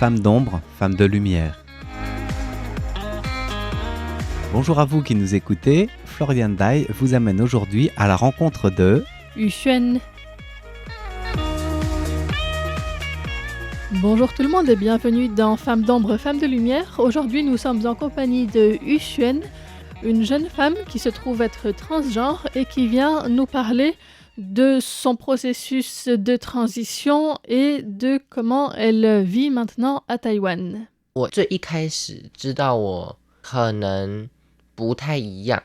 Femme d'ombre, femme de lumière. Bonjour à vous qui nous écoutez, Florian Dai vous amène aujourd'hui à la rencontre de Yu Xuan. Bonjour tout le monde et bienvenue dans Femme d'ombre, femme de lumière. Aujourd'hui nous sommes en compagnie de Yu Xuan, une jeune femme qui se trouve être transgenre et qui vient nous parler de son processus de transition et de comment elle vit maintenant à Taïwan. 我最一开始知道我可能不太一样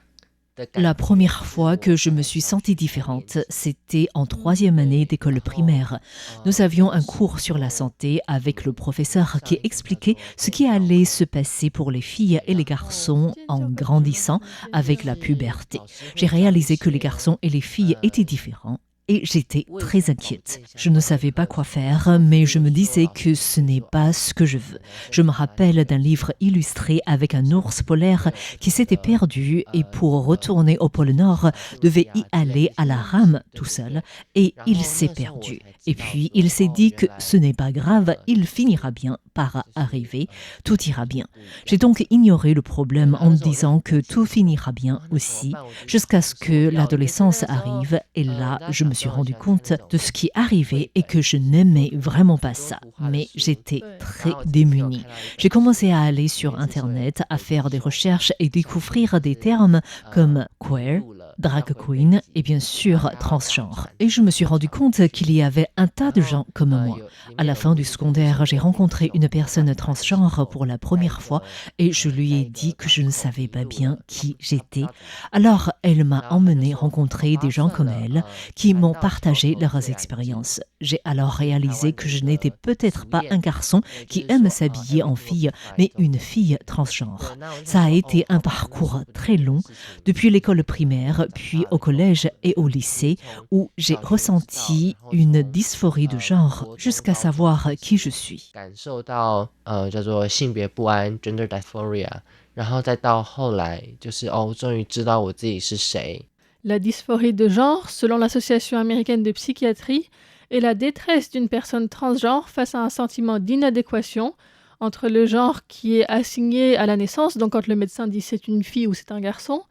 的感觉。 La première fois que je me suis sentie différente, c'était en 3e année d'école primaire. Nous avions un cours sur la santé avec le professeur qui expliquait ce qui allait se passer pour les filles et les garçons en grandissant avec la puberté. J'ai réalisé que les garçons et les filles étaient différents. Et j'étais très inquiète. Je ne savais pas quoi faire, mais je me disais que ce n'est pas ce que je veux. Je me rappelle d'un livre illustré avec un ours polaire qui s'était perdu et pour retourner au pôle Nord, devait y aller à la rame tout seul et il s'est perdu. Et puis il s'est dit que ce n'est pas grave, il finira bien par arriver, tout ira bien. J'ai donc ignoré le problème en me disant que tout finira bien aussi, jusqu'à ce que l'adolescence arrive et là, je me suis rendu compte de ce qui arrivait et que je n'aimais vraiment pas ça. Mais j'étais très démunie. J'ai commencé à aller sur Internet, à faire des recherches et découvrir des termes comme queer, drag queen et bien sûr transgenre. Et je me suis rendu compte qu'il y avait un tas de gens comme moi. À la fin du secondaire, j'ai rencontré une personne transgenre pour la première fois et je lui ai dit que je ne savais pas bien qui j'étais. Alors, elle m'a emmenée rencontrer des gens comme elle qui m'ont partagé leurs expériences. J'ai alors réalisé que je n'étais peut-être pas un garçon qui aime s'habiller en fille, mais une fille transgenre. Ça a été un parcours très long, depuis l'école primaire, puis au collège et au lycée, où j'ai ressenti une dysphorie de genre jusqu'à savoir qui je suis. 感受到叫做性别不安 gender dysphoria， 然后再到后来就是终于知道我自己是谁。 La dysphorie de genre, selon l'Association américaine de psychiatrie, est la détresse d'une personne transgenre face à un sentiment d'inadéquation entre le genre qui est assigné à la naissance, donc quand le médecin dit c'est une fille ou c'est un garçon,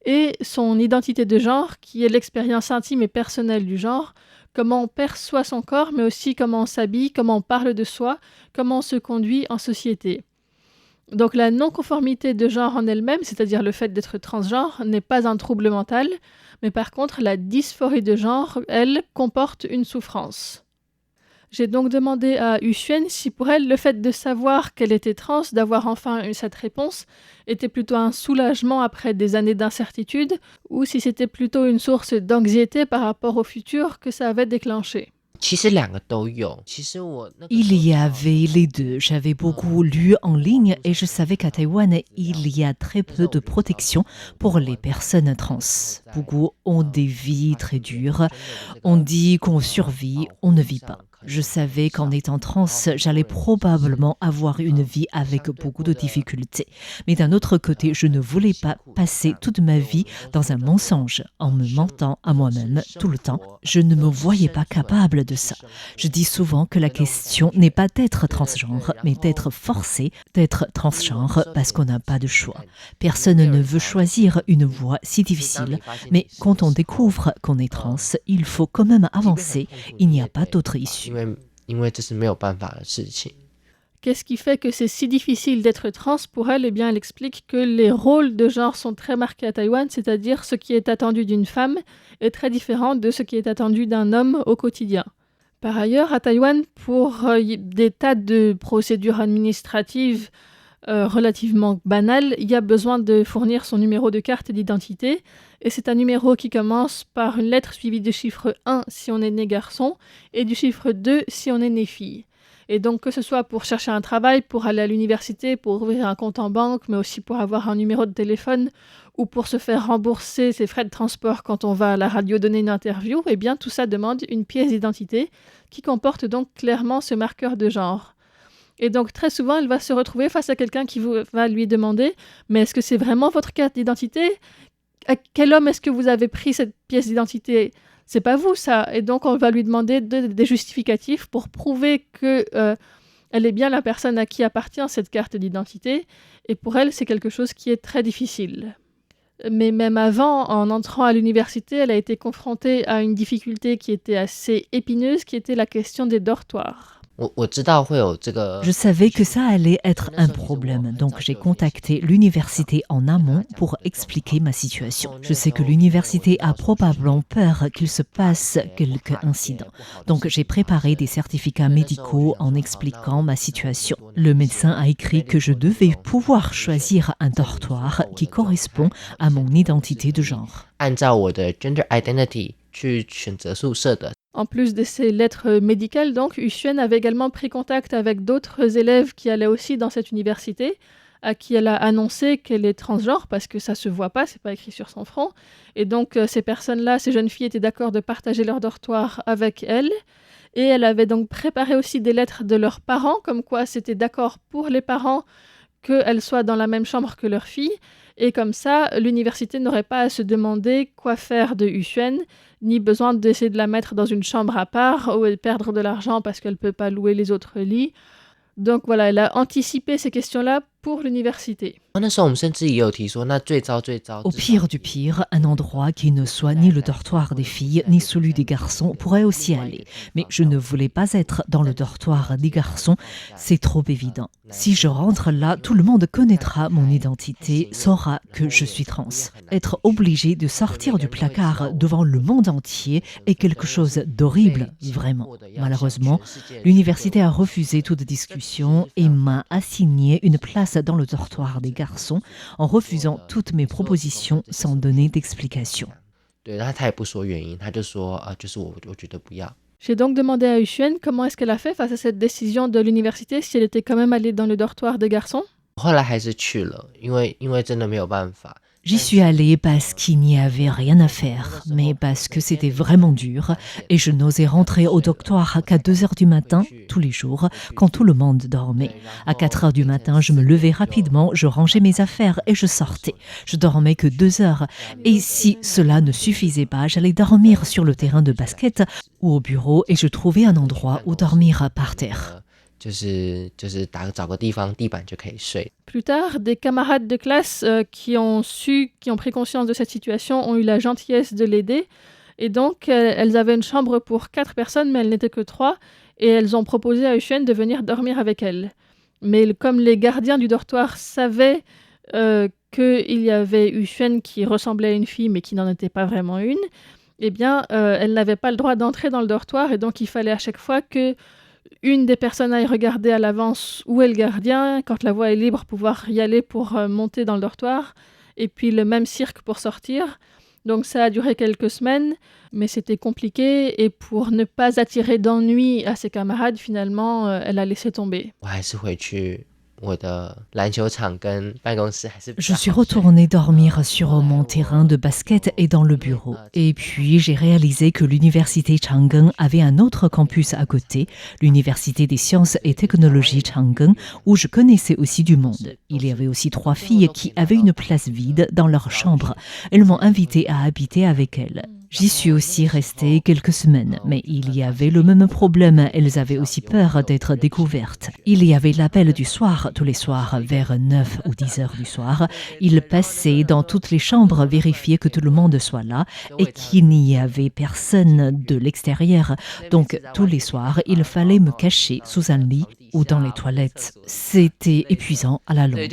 et son identité de genre qui est l'expérience intime et personnelle du genre, comment on perçoit son corps, mais aussi comment on s'habille, comment on parle de soi, comment on se conduit en société. Donc la non-conformité de genre en elle-même, c'est-à-dire le fait d'être transgenre, n'est pas un trouble mental, mais par contre la dysphorie de genre, elle, comporte une souffrance. J'ai donc demandé à Yu Xuan si pour elle, le fait de savoir qu'elle était trans, d'avoir enfin eu cette réponse, était plutôt un soulagement après des années d'incertitude, ou si c'était plutôt une source d'anxiété par rapport au futur que ça avait déclenché. 其实两个都有。其实我那个 Il y avait les deux. J'avais beaucoup lu en ligne et je savais qu'à Taïwan, il y a très peu de protection pour les personnes trans. Beaucoup ont des vies très dures. On dit qu'on survit, on ne vit pas. Je savais qu'en étant trans, j'allais probablement avoir une vie avec beaucoup de difficultés. Mais d'un autre côté, je ne voulais pas passer toute ma vie dans un mensonge, en me mentant à moi-même tout le temps. Je ne me voyais pas capable de ça. Je dis souvent que la question n'est pas d'être transgenre, mais d'être forcé d'être transgenre parce qu'on n'a pas de choix. Personne ne veut choisir une voie si difficile, mais quand on découvre qu'on est trans, il faut quand même avancer. Il n'y a pas d'autre issue. 因为这是没有办法的事情。 Qu'est-ce qui fait que c'est si difficile d'être trans pour elle? Eh bien, elle explique que les rôles de genre sont très marqués à Taïwan, c'est-à-dire ce qui est attendu d'une femme est très différent de ce qui est attendu d'un homme au quotidien. Par ailleurs, à Taïwan, pour des tas de procédures administratives relativement banales, il y a besoin de fournir son numéro de carte d'identité, et c'est un numéro qui commence par une lettre suivie du chiffre 1 si on est né garçon, et du chiffre 2 si on est né fille. Et donc, que ce soit pour chercher un travail, pour aller à l'université, pour ouvrir un compte en banque, mais aussi pour avoir un numéro de téléphone ou pour se faire rembourser ses frais de transport quand on va à la radio donner une interview, eh bien, tout ça demande une pièce d'identité qui comporte donc clairement ce marqueur de genre. Et donc, très souvent, elle va se retrouver face à quelqu'un qui va lui demander « Mais est-ce que c'est vraiment votre carte d'identité ? À quel homme est-ce que vous avez pris cette pièce d'identité ? C'est pas vous, ça. » Et donc, on va lui demander des justificatifs pour prouver que elle est bien la personne à qui appartient cette carte d'identité, et pour elle, c'est quelque chose qui est très difficile. Mais même avant, en entrant à l'université, elle a été confrontée à une difficulté qui était assez épineuse, qui était la question des dortoirs. Je savais que ça allait être un problème, donc j'ai contacté l'université en amont pour expliquer ma situation. Je sais que l'université a probablement peur qu'il se passe quelques incidents, donc j'ai préparé des certificats médicaux en expliquant ma situation. Le médecin a écrit que je devais pouvoir choisir un dortoir qui correspond à mon identité de genre. En plus de ces lettres médicales, donc, Yuxuan avait également pris contact avec d'autres élèves qui allaient aussi dans cette université, à qui elle a annoncé qu'elle est transgenre, parce que ça se voit pas, c'est pas écrit sur son front. Et donc, ces personnes-là, ces jeunes filles étaient d'accord de partager leur dortoir avec elle. Et elle avait donc préparé aussi des lettres de leurs parents, comme quoi c'était d'accord pour les parents qu'elles soient dans la même chambre que leur fille. Et comme ça, l'université n'aurait pas à se demander quoi faire de Yuxuan, ni besoin d'essayer de la mettre dans une chambre à part ou de perdre de l'argent parce qu'elle ne peut pas louer les autres lits. Donc voilà, elle a anticipé ces questions-là pour l'université. Au pire du pire, un endroit qui ne soit ni le dortoir des filles ni celui des garçons pourrait aussi aller. Mais je ne voulais pas être dans le dortoir des garçons, c'est trop évident. Si je rentre là, tout le monde connaîtra mon identité, saura que je suis trans. Être obligé de sortir du placard devant le monde entier est quelque chose d'horrible, vraiment. Malheureusement, l'université a refusé toute discussion et m'a assigné une place dans le dortoir des garçons en refusant toutes mes propositions sans donner d'explication. J'ai donc demandé à Yuxuan comment est-ce qu'elle a fait face à cette décision de l'université, si elle était quand même allée dans le dortoir des garçons. J'y suis allée parce qu'il n'y avait rien à faire, mais parce que c'était vraiment dur et je n'osais rentrer au dortoir qu'à 2h du matin, tous les jours, quand tout le monde dormait. À 4h du matin, je me levais rapidement, je rangeais mes affaires et je sortais. Je dormais que 2 heures. Et si cela ne suffisait pas, j'allais dormir sur le terrain de basket ou au bureau et je trouvais un endroit où dormir par terre. Plus tard, des camarades de classe qui ont pris conscience de cette situation, ont eu la gentillesse de l'aider. Et donc, elles avaient une chambre pour 4 personnes, mais elles n'étaient que 3. Et elles ont proposé à Yuxuan de venir dormir avec elles. Mais comme les gardiens du dortoir savaient qu'il y avait Yuxuan qui ressemblait à une fille, mais qui n'en était pas vraiment une, eh bien, elles n'avaient pas le droit d'entrer dans le dortoir. Et donc, il fallait à chaque fois que une des personnes aille regarder à l'avance où est le gardien, quand la voie est libre, pouvoir y aller pour monter dans le dortoir, et puis le même cirque pour sortir. Donc ça a duré quelques semaines, mais c'était compliqué, et pour ne pas attirer d'ennui à ses camarades, finalement, elle a laissé tomber. Je suis retournée dormir sur mon terrain de basket et dans le bureau. Et puis j'ai réalisé que l'université Chang'an avait un autre campus à côté, l'université des sciences et technologies Chang'an, où je connaissais aussi du monde. Il y avait aussi 3 filles qui avaient une place vide dans leur chambre. Elles m'ont invitée à habiter avec elles. J'y suis aussi restée quelques semaines, mais il y avait le même problème, elles avaient aussi peur d'être découvertes. Il y avait l'appel du soir, tous les soirs, vers 9 ou 10 heures du soir. Ils passaient dans toutes les chambres, vérifier que tout le monde soit là et qu'il n'y avait personne de l'extérieur. Donc, tous les soirs, il fallait me cacher sous un lit ou dans les toilettes. C'était épuisant à la longue.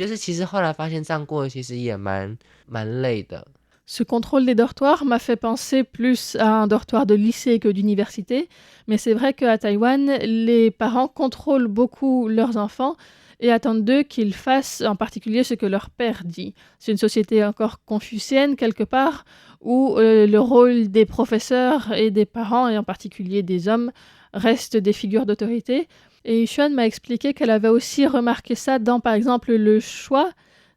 Ce contrôle des dortoirs m'a fait penser plus à un dortoir de lycée que d'université, mais c'est vrai qu'à Taïwan, les parents contrôlent beaucoup leurs enfants et attendent d'eux qu'ils fassent en particulier ce que leur père dit. C'est une société encore confucienne quelque part, où le rôle des professeurs et des parents, et en particulier des hommes, reste des figures d'autorité. Et Yuxuan m'a expliqué qu'elle avait aussi remarqué ça dans, par exemple, le choix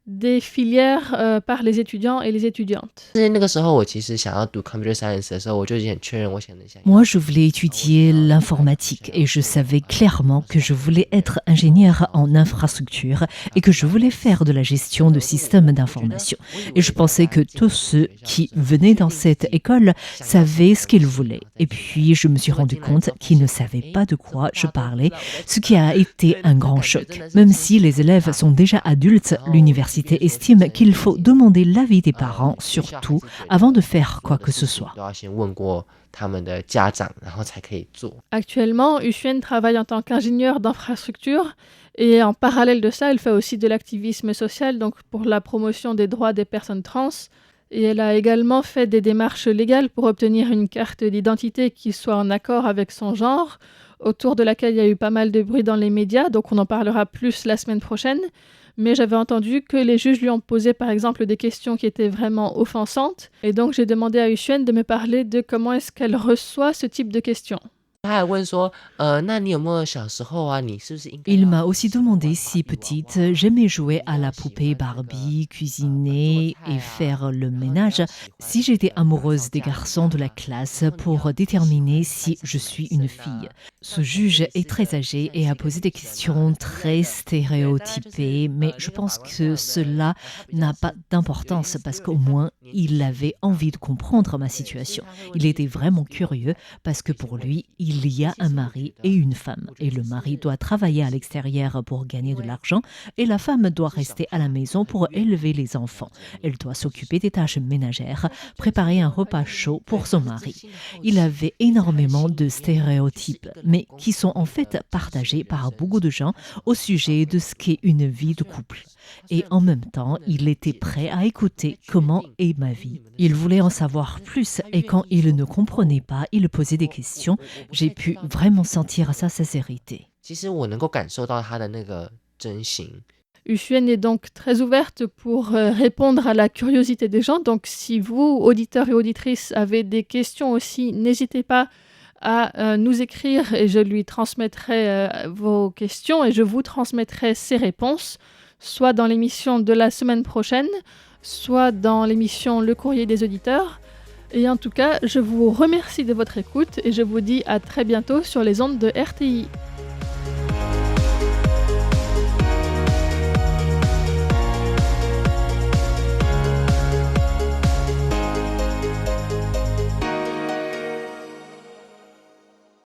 des filières par les étudiants et les étudiantes. 那个时候我其实想要读 computer science 的时候，我就已经很确认我想要。 Moi, je voulais étudier l'informatique et je savais clairement que je voulais être ingénieur en infrastructure et que je voulais faire de la gestion de systèmes d'information. Et je pensais que tous ceux qui venaient dans cette école savaient ce qu'ils voulaient. Et puis, je me suis rendu compte qu'ils ne savaient pas de quoi je parlais, ce qui a été un grand choc. Même si les élèves sont déjà adultes, l'université estime qu'il faut demander l'avis des parents, surtout, avant de faire quoi que ce soit. 都要先问过他们的家长，然后才可以做。 Actuellement, Yuxuan travaille en tant qu'ingénieure d'infrastructure et en parallèle de ça, elle fait aussi de l'activisme social, donc pour la promotion des droits des personnes trans. Et elle a également fait des démarches légales pour obtenir une carte d'identité qui soit en accord avec son genre, autour de laquelle il y a eu pas mal de bruit dans les médias, donc on en parlera plus la semaine prochaine. Mais j'avais entendu que les juges lui ont posé par exemple des questions qui étaient vraiment offensantes. Et donc j'ai demandé à Yuxuan de me parler de comment est-ce qu'elle reçoit ce type de questions. 他还问说，那你有没有小时候啊？你是不是应该？ Il m'a aussi demandé si petite, j'aimais jouer à la poupée Barbie, cuisiner et faire le ménage, si j'étais amoureuse des garçons de la classe pour déterminer si je suis une fille. Ce juge est très âgé et a posé des questions très stéréotypées, mais je pense que cela n'a pas d'importance parce qu'au moins il avait envie de comprendre ma situation. Il était vraiment curieux parce que pour lui, il y a un mari et une femme. Et le mari doit travailler à l'extérieur pour gagner de l'argent et la femme doit rester à la maison pour élever les enfants. Elle doit s'occuper des tâches ménagères, préparer un repas chaud pour son mari. Il avait énormément de stéréotypes, mais qui sont en fait partagés par beaucoup de gens au sujet de ce qu'est une vie de couple. Et en même temps, il était prêt à écouter comment est ma vie. Il voulait en savoir plus et quand il ne comprenait pas, il posait des questions. J'ai pu vraiment sentir sa sincérité. 其实我能够感受到他的那个真心。 Yuxuan est donc très ouverte pour répondre à la curiosité des gens. Donc si vous, auditeurs et auditrices, avez des questions aussi, n'hésitez pas à nous écrire et je lui transmettrai vos questions et je vous transmettrai ses réponses, soit dans l'émission de la semaine prochaine, soit dans l'émission Le Courrier des auditeurs. Et en tout cas, je vous remercie de votre écoute et je vous dis à très bientôt sur les ondes de RTI.